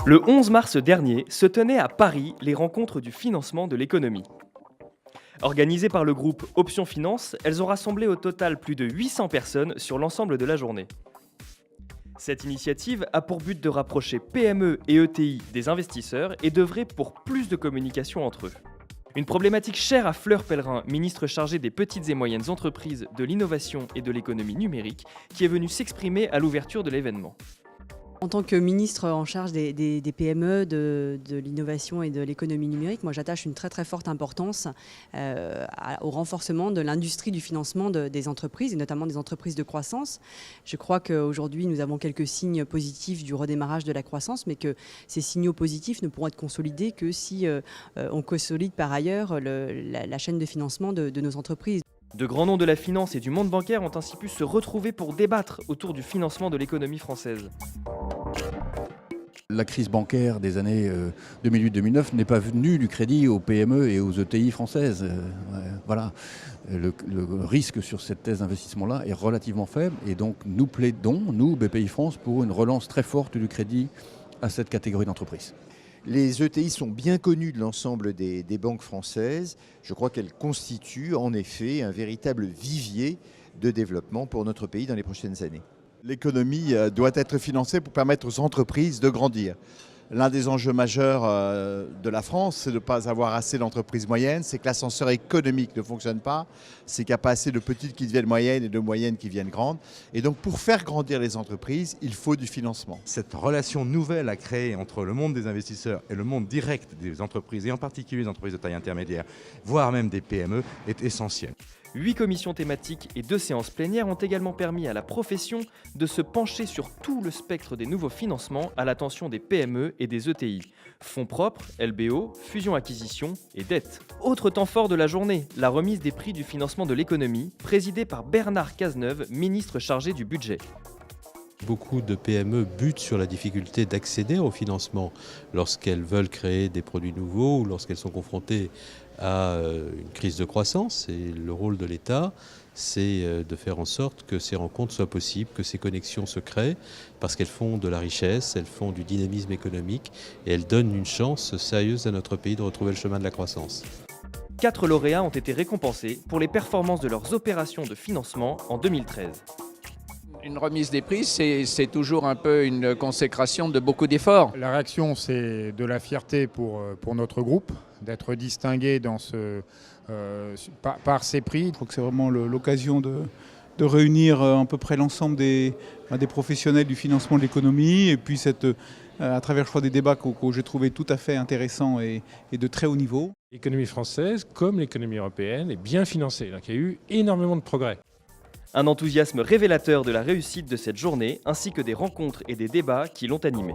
Le 11 mars dernier se tenaient à Paris les rencontres du financement de l'économie. Organisées par le groupe Option Finance, elles ont rassemblé au total plus de 800 personnes sur l'ensemble de la journée. Cette initiative a pour but de rapprocher PME et ETI des investisseurs et d'œuvrer pour plus de communication entre eux. Une problématique chère à Fleur Pellerin, ministre chargée des petites et moyennes entreprises, de l'innovation et de l'économie numérique, qui est venue s'exprimer à l'ouverture de l'événement. En tant que ministre en charge des PME, de l'innovation et de l'économie numérique, moi j'attache une très très forte importance au renforcement de l'industrie du financement des entreprises et notamment des entreprises de croissance. Je crois qu'aujourd'hui nous avons quelques signes positifs du redémarrage de la croissance, mais que ces signaux positifs ne pourront être consolidés que si on consolide par ailleurs la chaîne de financement de nos entreprises. De grands noms de la finance et du monde bancaire ont ainsi pu se retrouver pour débattre autour du financement de l'économie française. La crise bancaire des années 2008-2009 n'est pas venue du crédit aux PME et aux ETI françaises. Voilà. Le risque sur cette thèse d'investissement-là est relativement faible et donc nous plaidons, nous, BPI France, pour une relance très forte du crédit à cette catégorie d'entreprises. Les ETI sont bien connues de l'ensemble des banques françaises. Je crois qu'elles constituent en effet un véritable vivier de développement pour notre pays dans les prochaines années. L'économie doit être financée pour permettre aux entreprises de grandir. L'un des enjeux majeurs de la France, c'est de ne pas avoir assez d'entreprises moyennes, c'est que l'ascenseur économique ne fonctionne pas, c'est qu'il n'y a pas assez de petites qui deviennent moyennes et de moyennes qui deviennent grandes. Et donc pour faire grandir les entreprises, il faut du financement. Cette relation nouvelle à créer entre le monde des investisseurs et le monde direct des entreprises, et en particulier des entreprises de taille intermédiaire, voire même des PME, est essentielle. 8 commissions thématiques et 2 séances plénières ont également permis à la profession de se pencher sur tout le spectre des nouveaux financements à l'attention des PME et des ETI. Fonds propres, LBO, fusion-acquisition et dette. Autre temps fort de la journée, la remise des prix du financement de l'économie, présidée par Bernard Cazeneuve, ministre chargé du budget. Beaucoup de PME butent sur la difficulté d'accéder au financement lorsqu'elles veulent créer des produits nouveaux ou lorsqu'elles sont confrontées à une crise de croissance. Et le rôle de l'État, c'est de faire en sorte que ces rencontres soient possibles, que ces connexions se créent, parce qu'elles font de la richesse, elles font du dynamisme économique et elles donnent une chance sérieuse à notre pays de retrouver le chemin de la croissance. 4 lauréats ont été récompensés pour les performances de leurs opérations de financement en 2013. Une remise des prix, c'est toujours un peu une consécration de beaucoup d'efforts. La réaction, c'est de la fierté pour notre groupe, d'être distingué par ces prix. Je crois que c'est vraiment l'occasion de réunir à peu près l'ensemble des professionnels du financement de l'économie et puis à travers, je crois, des débats que j'ai trouvé tout à fait intéressants et de très haut niveau. L'économie française, comme l'économie européenne, est bien financée. Donc il y a eu énormément de progrès. Un enthousiasme révélateur de la réussite de cette journée, ainsi que des rencontres et des débats qui l'ont animée.